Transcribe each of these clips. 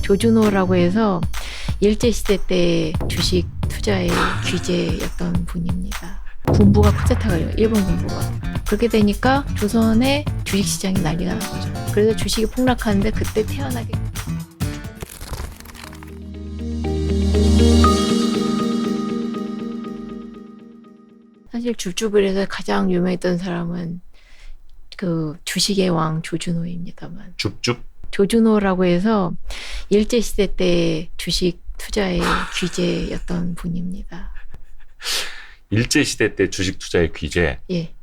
조준호라고 해서 일제시대 때 주식 투자의 귀재였던 분입니다. 군부가 쿠데타가 해요. 일본 군부가. 그렇게 되니까 조선의 주식시장이 난리가 난 거죠. 그래서 주식이 폭락하는데 그때 태어나게 사실 줍줍을에서 가장 유명했던 사람은 그 주식의 왕 조준호입니다만. 줍줍? 조준호라고 해서 일제시대 때 주식 투자의 귀재였던 분입니다. 일제시대 때 주식 투자의 귀재? 예.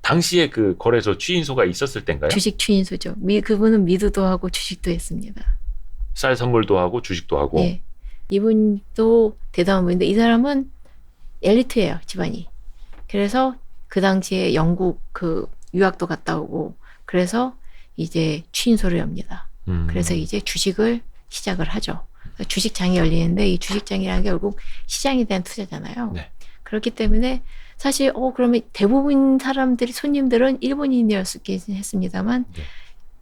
당시에 그 거래소 취인소가 있었을 때인가요? 주식 취인소죠. 그분은 미드도 하고 주식도 했습니다. 쌀 선물도 하고 주식도 하고. 예. 이분도 대단한 분인데 이 사람은 엘리트예요, 집안이. 그래서 그 당시에 영국 그 유학도 갔다 오고 그래서 이제 취인소를 엽니다. 그래서 이제 주식을 시작을 하죠. 주식장이 열리는데 이 주식장이라는 게 결국 시장에 대한 투자잖아요. 네. 그렇기 때문에 사실 그러면 대부분 사람들이 손님들은 일본인이었긴 했습니다만 네.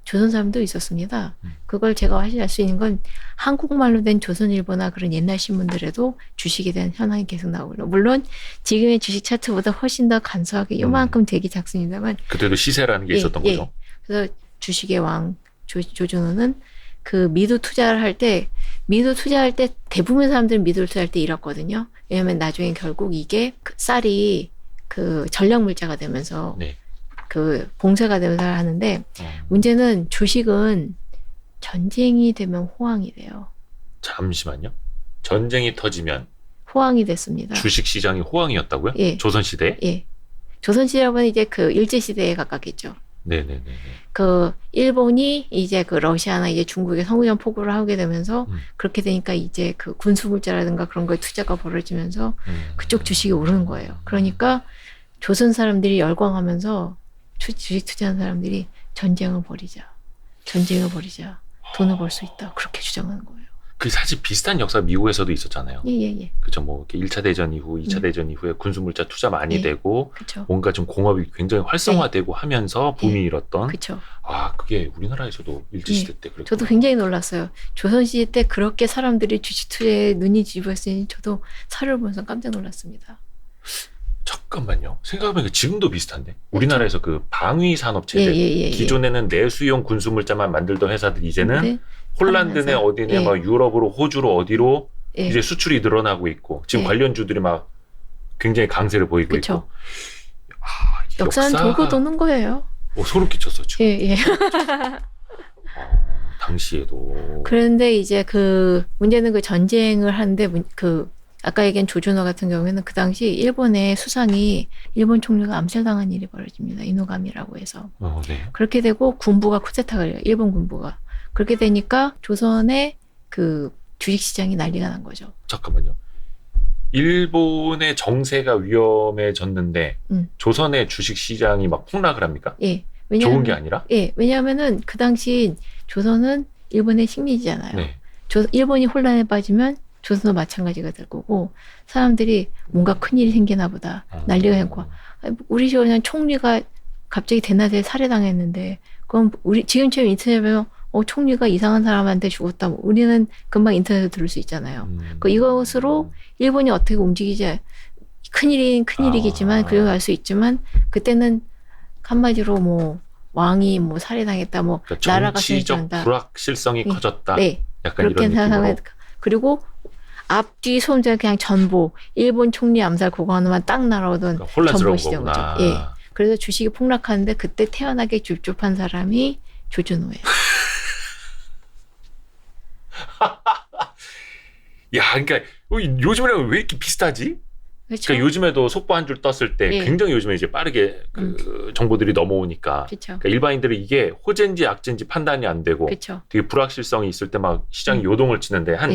조선 사람도 있었습니다. 그걸 제가 확실히 알 수 있는 건 한국말로 된 조선일보나 그런 옛날 신문들에도 주식에 대한 현황이 계속 나오고 물론 지금의 주식 차트보다 훨씬 더 간소하게 이만큼 되기 작습니다만 그때도 시세라는 게 있었던 거죠. 그래서 주식의 왕 조준호는 그 미드 투자를 할 때 대부분 사람들은 미드를 투자할 때 잃었거든요. 왜냐하면 나중에 결국 이게 그 쌀이 그 전략 물자가 되면서 네. 그 봉쇄가 되면서 하는데 문제는 주식은 전쟁이 되면 호황이 돼요. 잠시만요. 전쟁이 터지면 호황이 됐습니다. 주식 시장이 호황이었다고요? 예. 조선 시대에? 예. 조선 시대는 이제 그 일제 시대에 가깝겠죠. 네네네. 그 일본이 이제 그 러시아나 이제 중국에 성무전 포고를 하게 되면서 그렇게 되니까 이제 그 군수물자라든가 그런 거에 투자가 벌어지면서 그쪽 주식이 오르는 거예요. 그러니까 조선 사람들이 열광하면서 주식 투자하는 사람들이 전쟁을 벌이자. 돈을 벌 수 있다. 그렇게 주장하는 거예요. 그 사실 비슷한 역사 미국에서도 있었잖아요. 예. 그죠. 뭐 1차 대전 이후, 2차 대전 이후에 군수물자 투자 많이 되고 그쵸. 뭔가 좀 공업이 굉장히 활성화되고 하면서 붐이 일었던. 그렇죠. 아, 그게 우리나라에서도 일제시대 때 그랬구나. 저도 굉장히 놀랐어요. 조선시대 때 그렇게 사람들이 주식 투자에 눈이 뒤집어있으니 저도 사료를 보면서 깜짝 놀랐습니다. 잠깐만요. 생각해보니까 지금도 비슷한데. 우리나라에서 그 방위 산업체제. 기존에는 내수용 군수물자만 만들던 회사들이 이제는 홀란드네 어디네 막 유럽으로 호주로 어디로 이제 수출이 늘어나고 있고 지금 관련주들이 막 굉장히 강세를 보이고 있고. 아, 역사는 돌고 도는 거예요. 소름 끼쳤어 지금. 예. 당시에도. 그런데 이제 그 문제는 그 전쟁을 하는데 그 아까 얘기한 조준호 같은 경우에는 그 당시 일본의 수상이 일본 총리가 암살당한 일이 벌어집니다. 이노가미라고 해서. 네. 그렇게 되고 군부가 쿠데타가 해요. 일본 군부가. 그렇게 되니까 조선의 그 주식시장이 난리가 난 거죠. 잠깐만요. 일본의 정세가 위험해졌는데 조선의 주식시장이 막 폭락을 합니까? 예. 좋은 게 아니라? 예. 왜냐하면은 그 당시 조선은 일본의 식민지잖아요. 네. 일본이 혼란에 빠지면 조선도 마찬가지가 될 거고 사람들이 뭔가 큰일이 생기나 보다. 난리가 났고 우리 그냥 총리가 갑자기 대낮에 살해당했는데 그럼 우리 지금처럼 인터넷에 보면 총리가 이상한 사람한테 죽었다. 우리는 금방 인터넷에서 들을 수 있잖아요. 이것으로 일본이 어떻게 움직이지 큰일이겠지만 그걸 알 수 있지만 그때는 한마디로 뭐 왕이 뭐 살해당했다. 뭐 그러니까 나라가 정치적 불확실성이 커졌다. 네. 약간 그렇게 이런 느낌으로. 생각해. 그리고 앞뒤 손자 그냥 전보 일본 총리 암살 그거 하나만 딱 날아오던 그러니까 혼란스러운 전보시던 거죠. 거구나. 예. 그래서 주식이 폭락하는데 그때 태어나게 줍줍한 사람이 조준호예요. 야, 그러니까 요즘이랑 왜 이렇게 비슷하지? 그렇죠. 그러니까 요즘에도 속보 한 줄 떴을 때 굉장히 요즘에 이제 빠르게 그 정보들이 넘어오니까 그렇죠. 그러니까 일반인들은 이게 호재인지 악재인지 판단이 안 되고 그렇죠. 되게 불확실성이 있을 때 막 시장이 요동을 치는데 한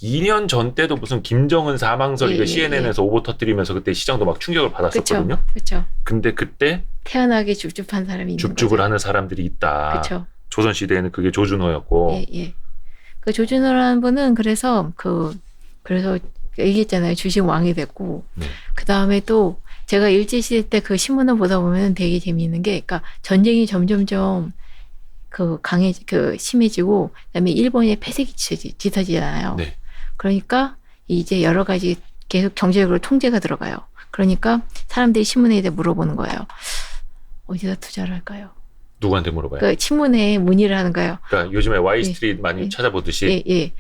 2년 전 때도 무슨 김정은 사망설 이거 CNN에서 오보 터뜨리면서 그때 시장도 막 충격을 받았었거든요. 그렇죠. 근데 그때 태어나게 줍줍한 사람이 있는 줍줍을 거죠. 하는 사람들이 있다. 그렇죠. 조선 시대에는 그게 조준호였고. 예. 그 조준호라는 분은 그래서 얘기했잖아요. 주식 왕이 됐고 그 다음에 또 제가 일제시대 때 그 신문을 보다 보면 되게 재미있는 게, 그러니까 전쟁이 점점점 심해지고 그다음에 일본의 폐색이 짙어지잖아요. 네. 그러니까 이제 여러 가지 계속 경제적으로 통제가 들어가요. 그러니까 사람들이 신문에 대해 물어보는 거예요. 어디다 투자를 할까요? 누구한테 물어봐요? 그 신문에 문의를 하는 거예요. 그러니까 요즘에 와이스트리트 많이 찾아보듯이. 예.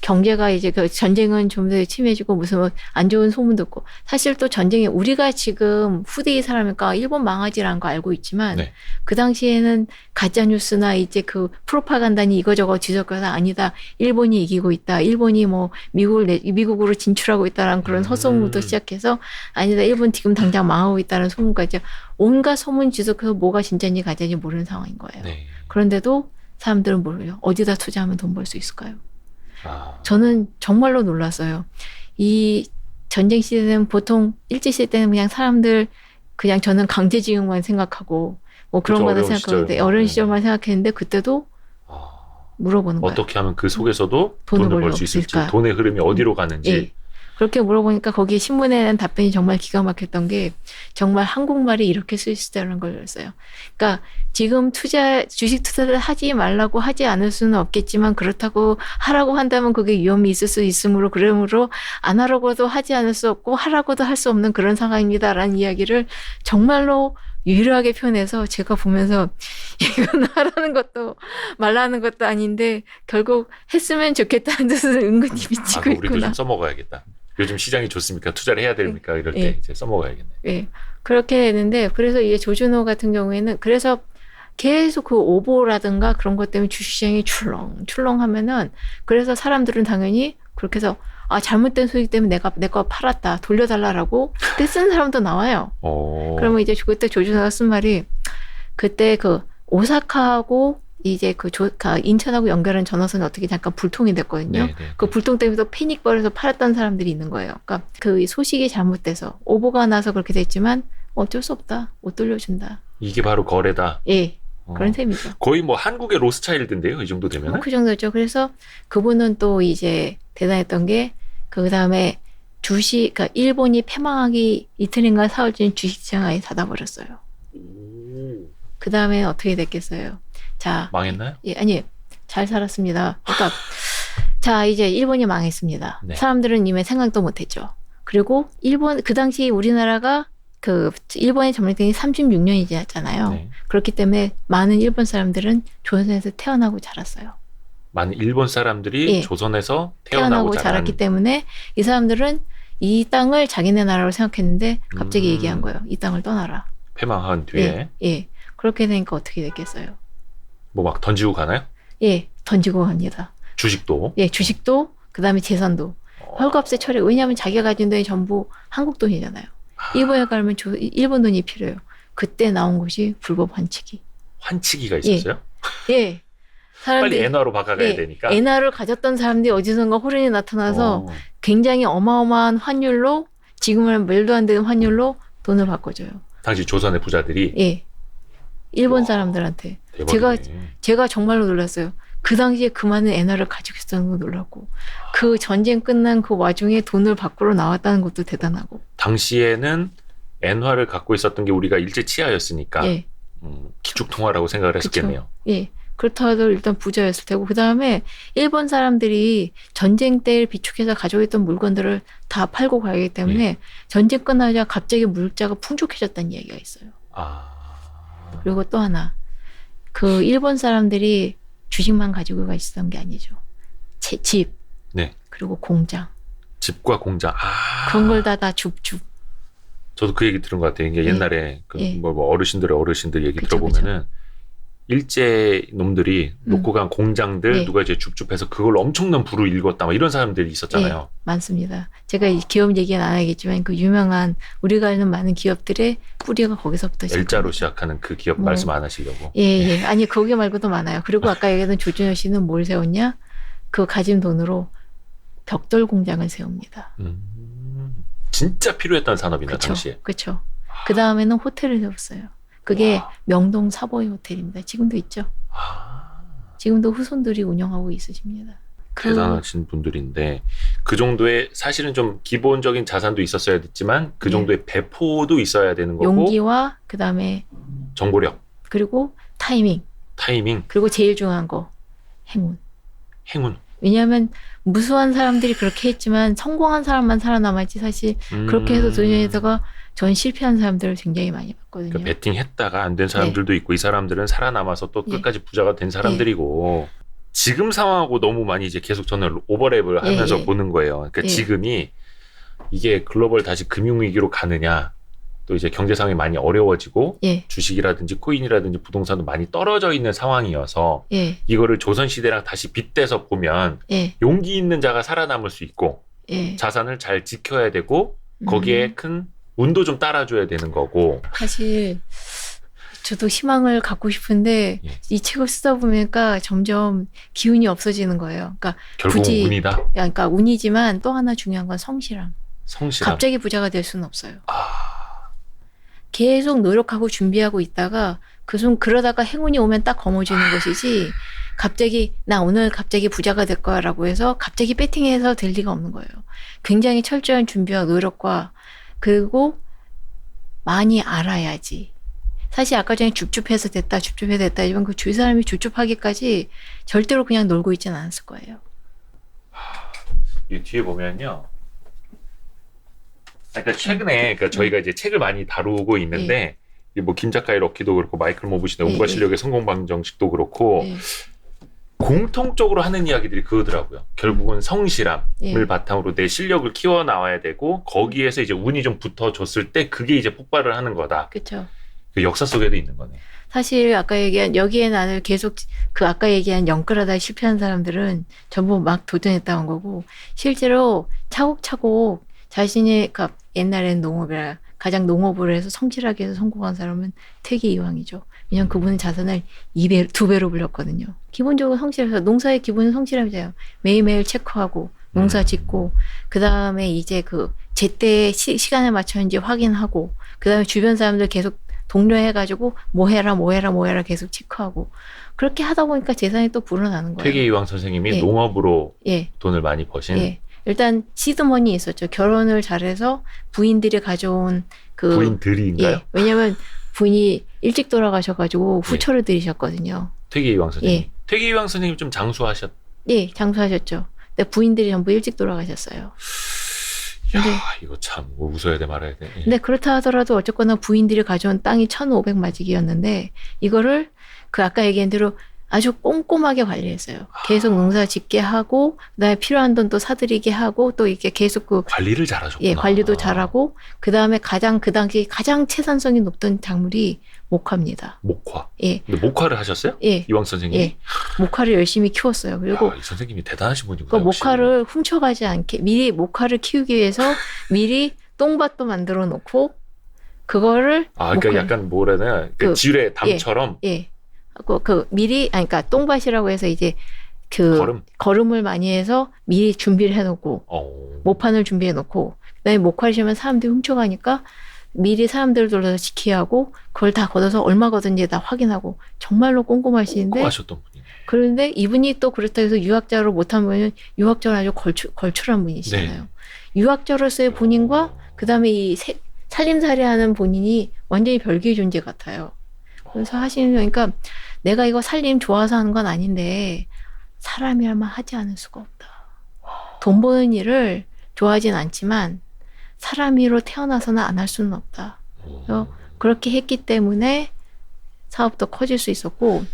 경제가 이제 전쟁은 좀 더 심해지고 무슨 안 좋은 소문 듣고 사실 또 전쟁에 우리가 지금 후대의 사람이니까 일본 망하지라는 거 알고 있지만 네. 그 당시에는 가짜 뉴스나 이제 그 프로파간다니 이거저거 뒤섞여서 아니다. 일본이 이기고 있다. 일본이 뭐 미국으로 진출하고 있다라는 그런 헛소문부터 시작해서 아니다. 일본 지금 당장 망하고 있다는 소문까지 온갖 소문 뒤섞여서 뭐가 진짜인지 가짜인지 모르는 상황인 거예요. 네. 그런데도 사람들은 모르요. 어디다 투자하면 돈 벌 수 있을까요? 저는 정말로 놀랐어요. 이 전쟁 시대는 보통 일제시대 때는 그냥 사람들 그냥 저는 강제징용만 생각하고 뭐 그런 거다 생각하는데 어려운 시절만 생각했는데 그때도 물어보는 거예요. 어떻게 하면 그 속에서도 돈을 벌 수 있을지, 돈의 흐름이 어디로 가는지. 예. 그렇게 물어보니까 거기에 신문에 대한 답변이 정말 기가 막혔던 게 정말 한국말이 이렇게 쓸 수 있다는 거였어요. 그러니까 지금 주식 투자를 하지 말라고 하지 않을 수는 없겠지만 그렇다고 하라고 한다면 그게 위험이 있을 수 있으므로 그러므로 안 하라고도 하지 않을 수 없고 하라고도 할 수 없는 그런 상황입니다라는 이야기를 정말로 유일하게 표현해서 제가 보면서 이건 하라는 것도 말라는 것도 아닌데 결국 했으면 좋겠다는 뜻을 은근히 미치고 있구나. 우리도 좀 써먹어야겠다. 요즘 시장이 좋습니까? 투자를 해야 됩니까? 이럴 때 이제 써먹어야겠네. 네. 그렇게 되는데 그래서 이게 조준호 같은 경우에는 그래서 계속 그 오보라든가 그런 것 때문에 주식시장이 출렁하면은 그래서 사람들은 당연히 그렇게 해서 잘못된 소식 때문에 내 거 팔았다 돌려달라라고 그때 쓴 사람도 나와요. 그러면 이제 그때 조준호가 쓴 말이 그때 그 오사카하고 이제 인천하고 연결한 전화선이 어떻게 잠깐 불통이 됐거든요. 그 불통 때문에 또 패닉 벌여서 팔았던 사람들이 있는 거예요. 그러니까 그 소식이 잘못돼서 오보가 나서 그렇게 됐지만 어쩔 수 없다. 못 돌려준다. 이게 바로 거래다. 예. 그런 셈이죠. 거의 뭐 한국의 로스차일드인데요. 이 정도 되면. 그 정도죠. 그래서 그분은 또 이제 대단했던 게 그 다음에 그러니까 일본이 패망하기 이틀인가 사흘 전에 주식시장 아예 닫아버렸어요. 그 다음에 어떻게 됐겠어요? 자. 망했나요? 예, 아니, 잘 살았습니다. 그러니까, 자, 이제 일본이 망했습니다. 네. 사람들은 이미 생각도 못 했죠. 그리고 그 당시 우리나라가 일본의 점령이 36년이 지났잖아요. 네. 그렇기 때문에 많은 일본 사람들은 조선에서 태어나고 자랐어요. 많은 일본 사람들이 조선에서 태어나고 자랐기 때문에 이 사람들은 이 땅을 자기네 나라로 생각했는데 갑자기 얘기한 거예요. 이 땅을 떠나라. 패망한 뒤에. 예. 그렇게 되니까 어떻게 됐겠어요? 뭐 막 던지고 가나요? 예, 던지고 갑니다. 주식도? 예, 주식도, 그 다음에 재산도. 헐값에 처리, 왜냐하면 자기가 가진 돈이 전부 한국 돈이잖아요. 일본에 가면 일본 돈이 필요해요. 그때 나온 것이 불법 환치기. 환치기가 있었어요? 예. 빨리 엔화로 바꿔가야 되니까. 엔화를 가졌던 사람들이 어디선가 호련이 나타나서 굉장히 어마어마한 환율로, 지금은 말도 안 되는 환율로 돈을 바꿔줘요. 당시 조선의 부자들이? 예. 일본 사람들한테. 대박이네. 제가 정말로 놀랐어요. 그 당시에 그 많은 엔화를 가지고 있었던 거 놀랐고, 그 전쟁 끝난 그 와중에 돈을 밖으로 나왔다는 것도 대단하고. 당시에는 엔화를 갖고 있었던 게 우리가 일제 치하였으니까 기축통화라고 생각을 했었겠네요. 예. 그렇다고 일단 부자였을 테고, 그 다음에 일본 사람들이 전쟁 때를 비축해서 가지고 있던 물건들을 다 팔고 가기 때문에 전쟁 끝나자 갑자기 물자가 풍족해졌다는 이야기가 있어요. 그리고 또 하나, 그 일본 사람들이 주식만 가지고 있었던 게 아니죠. 집, 그리고 공장. 집과 공장. 그런 걸 다 줍줍. 저도 그 얘기 들은 것 같아요. 이게 옛날에 뭐 어르신들 얘기 들어보면은 일제 놈들이 놓고 간 공장들 누가 이제 줍줍해서 그걸 엄청난 부를 일궜다 막 이런 사람들이 있었잖아요. 많습니다. 제가 기업 얘기는 안 하겠지만 그 유명한 우리가 아는 많은 기업들의 뿌리가 거기서부터 시작합니다. L자로 시작하는 그 기업 말씀 안 하시려고. 예. 아니 거기 말고도 많아요. 그리고 아까 얘기했던 조준현 씨는 뭘 세웠냐? 그 가진 돈으로 벽돌 공장을 세웁니다. 진짜 필요했던 산업이나 당시에. 그렇죠. 그 다음에는 호텔을 세웠어요. 그게 명동 사보이 호텔입니다. 지금도 있죠. 지금도 후손들이 운영하고 있으십니다. 대단하신 분들인데 그 정도의 사실은 좀 기본적인 자산도 있었어야 됐지만 그 정도의 배포도 있어야 되는 거고 용기와 그 다음에 정보력 그리고 타이밍 타이밍. 그리고 제일 중요한 거 행운. 행운. 왜냐하면 무수한 사람들이 그렇게 했지만 성공한 사람만 살아남았지 사실 그렇게 해서 도전에다가 전 실패한 사람들을 굉장히 많이 봤거든요. 그러니까 배팅했다가 안 된 사람들도 있고 이 사람들은 살아남아서 또 끝까지 부자가 된 사람들이고 지금 상황하고 너무 많이 이제 계속 저는 오버랩을 하면서 보는 거예요. 그러니까 지금이 이게 글로벌 다시 금융위기로 가느냐 또 이제 경제 상황이 많이 어려워지고 주식이라든지 코인이라든지 부동산도 많이 떨어져 있는 상황이어서 이거를 조선시대랑 다시 빗대서 보면 용기 있는 자가 살아남을 수 있고 자산을 잘 지켜야 되고 거기에 큰 운도 좀 따라줘야 되는 거고 사실 저도 희망을 갖고 싶은데 이 책을 쓰다 보니까 점점 기운이 없어지는 거예요. 그러니까 결국 운이다. 그러니까 운이지만 또 하나 중요한 건 성실함. 성실함. 갑자기 부자가 될 수는 없어요. 계속 노력하고 준비하고 있다가 그러다가 행운이 오면 딱 거머쥐는 것이지 갑자기 나 오늘 갑자기 부자가 될 거야라고 해서 갑자기 배팅해서 될 리가 없는 거예요. 굉장히 철저한 준비와 노력과 그리고 많이 알아야지. 사실 아까 전에 줍줍해서 됐다 하지만 그 주위 사람이 줍줍하기까지 절대로 그냥 놀고 있지는 않았을 거예요. 이 뒤에 보면요. 그러니까 최근에 저희가 이제 책을 많이 다루고 있는데 뭐 김 작가의 럭키도 그렇고 마이클 모브신의 온갖 실력의 성공 방정식도 그렇고 공통적으로 하는 이야기들이 그거더라고요. 결국은 성실함을 바탕으로 내 실력을 키워 나와야 되고 거기에서 이제 운이 좀 붙어줬을 때 그게 이제 폭발을 하는 거다. 그렇죠. 그 역사 속에도 있는 거네. 사실 아까 얘기한 여기에 나는 계속 그 아까 얘기한 영끌하다 실패한 사람들은 전부 막 도전했다는 거고 실제로 차곡차곡 자신의 옛날엔 농업이라 가장 농업을 해서 성실하게 해서 성공한 사람은 퇴계 이황이죠. 왜냐하면 그분은 자산을 2배로 불렸거든요. 기본적으로 성실해서 농사의 기본은 성실함이잖아요. 매일매일 체크하고 농사 짓고 그 다음에 이제 그 제때 시간에 맞췄는지 확인하고 그 다음에 주변 사람들 계속 독려해가지고 뭐 해라 계속 체크하고 그렇게 하다 보니까 재산이 또 불어나는 거예요. 퇴계 이황 선생님이 농업으로 돈을 많이 버신. 일단 시드머니 있었죠. 결혼을 잘해서 부인들이 가져온 부인들이인가요? 왜냐면 부인이 일찍 돌아가셔가지고 후처를 들이셨거든요. 퇴계 이황 선생님. 퇴계 이황 선생님 좀 장수하셨. 장수하셨죠. 근데 부인들이 전부 일찍 돌아가셨어요. 근데 이거 참 웃어야 돼 말아야 돼. 근데 그렇다 하더라도 어쨌거나 부인들이 가져온 땅이 1,500마지기였는데 이거를 그 아까 얘기한 대로 아주 꼼꼼하게 관리했어요. 계속 농사 짓게 하고 그다음에 필요한 돈 또 사들이게 하고 또 이렇게 계속 관리를 잘하셨구나. 관리도 잘하고 그다음에 그 당시 가장 채산성이 높던 작물이 목화입니다. 목화. 근데 목화를 하셨어요? 이황 선생님이? 목화를 열심히 키웠어요. 그리고 이 선생님이 대단하신 분이구나. 목화를 훔쳐가지 않게 미리 목화를 키우기 위해서 미리 똥밭도 만들어 놓고 그거를 그러니까 약간 뭐라 해야 되나? 지뢰 담처럼 미리 그러니까 똥밭이라고 해서 이제 걸음을 많이 해서 미리 준비를 해놓고 모판을 준비해놓고 그다음에 목화를 심으면 사람들이 훔쳐가니까 미리 사람들을 돌려서 지키게 하고 그걸 다 걷어서 얼마 거든지 다 확인하고 정말로 꼼꼼하시는데 꼼꼼하셨던 분이네. 그런데 이분이 또 그렇다 해서 유학자로 못한 분은 유학자로 아주 걸출한 분이시잖아요. 유학자로서의 본인과 그다음에 이 살림살이하는 본인이 완전히 별개의 존재 같아요. 그래서 그러니까 내가 이거 살림 좋아서 하는 건 아닌데 사람이라면 하지 않을 수가 없다. 돈 버는 일을 좋아하진 않지만 사람으로 태어나서는 안 할 수는 없다. 그래서 그렇게 했기 때문에 사업도 커질 수 있었고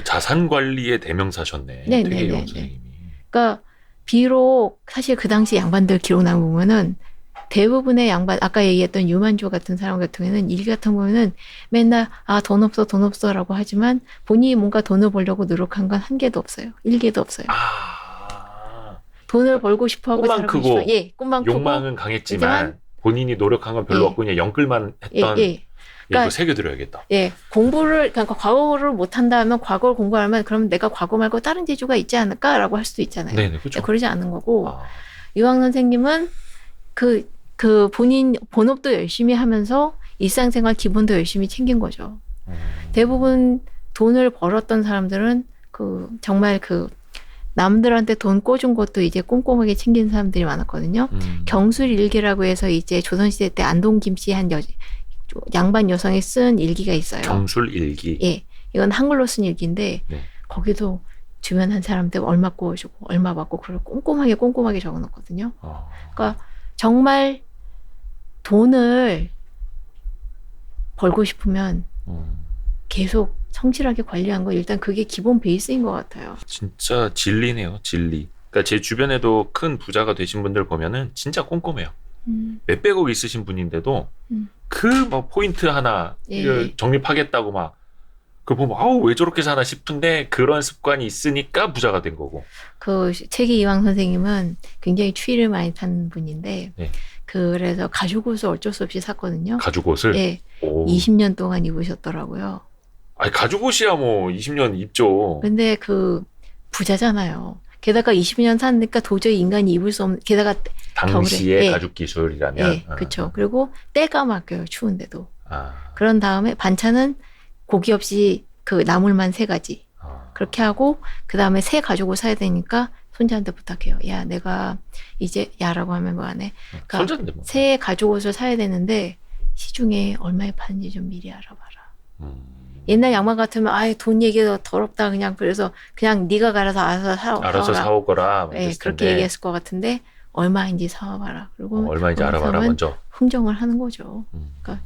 자산 관리의 대명사셨네. 퇴계 이황 선생님이. 그러니까 비록 사실 그 당시 양반들 기록 나온 보면은 대부분의 양반 아까 얘기했던 유만주 같은 사람 같은 경우에는 일 같은 경우에는 맨날 돈 없어라고 하지만 본인이 뭔가 돈을 벌려고 노력한 건 한 개도 없어요. 1개도 없어요. 돈을 벌고 싶어하고 꿈만 크고 꿈만 욕망은 강했지만 본인이 노력한 건 별로 없고 그냥 영끌만 했던 그러니까 새겨들어야겠다. 공부를 그러니까 과거를 못한다면 과거를 공부하면 그러면 내가 과거 말고 다른 재주가 있지 않을까라고 할 수도 있잖아요. 그렇죠. 그러지 않은 거고 이황 선생님은 그 본인 본업도 열심히 하면서 일상생활 기본도 열심히 챙긴 거죠. 대부분 돈을 벌었던 사람들은 정말 남들한테 돈 꿔준 것도 이제 꼼꼼하게 챙긴 사람들이 많았거든요. 경술일기라고 해서 이제 조선시대 때 안동 김씨 한 양반 여성이 쓴 일기가 있어요. 경술일기. 이건 한글로 쓴 일기인데 네. 거기도 주변 한 사람들 얼마 구워주고 얼마 받고 그걸 꼼꼼하게 적어놓거든요. 그러니까 정말 돈을 벌고 싶으면 계속 성실하게 관리한 거 일단 그게 기본 베이스인 것 같아요. 진짜 진리네요, 진리. 그러니까 제 주변에도 큰 부자가 되신 분들 보면은 진짜 꼼꼼해요. 몇백억 있으신 분인데도 그 뭐 포인트 하나 예. 적립하겠다고 막 그걸 보면 아우 왜 저렇게 사나 싶은데 그런 습관이 있으니까 부자가 된 거고. 그 책의 이황 선생님은 굉장히 추위를 많이 타는 분인데 네. 그래서 가죽 옷을 어쩔 수 없이 샀거든요. 가죽 옷을? 네. 오. 20년 동안 입으셨더라고요. 아니 가죽 옷이야 뭐 20년 입죠. 근데 그 부자잖아요. 게다가 20년 사니까 도저히 인간이 입을 수 없는 게다가 당시의 예. 가죽 기술이라면. 예, 그렇죠. 그리고 때가 막혀요. 추운데도. 아. 그런 다음에 반찬은 고기 없이 그 나물만 3가지. 그렇게 하고 그 다음에 새 가죽을 사야 되니까 손자한테 부탁해요. 야, 내가 이제 야라고 하면 뭐 안 해. 그러니까 손자인데 뭐. 새 가죽 옷을 사야 되는데 시중에 얼마에 파는지 좀 미리 알아봐라. 옛날 양말 같으면 아예 돈 얘기가 더럽다 그냥 그래서 그냥 네가 가서 알아서 사오거라. 네, 그렇게 얘기했을 것 같은데 얼마인지 사와봐라. 그리고 얼마인지 알아봐라 먼저. 흥정을 하는 거죠. 그러니까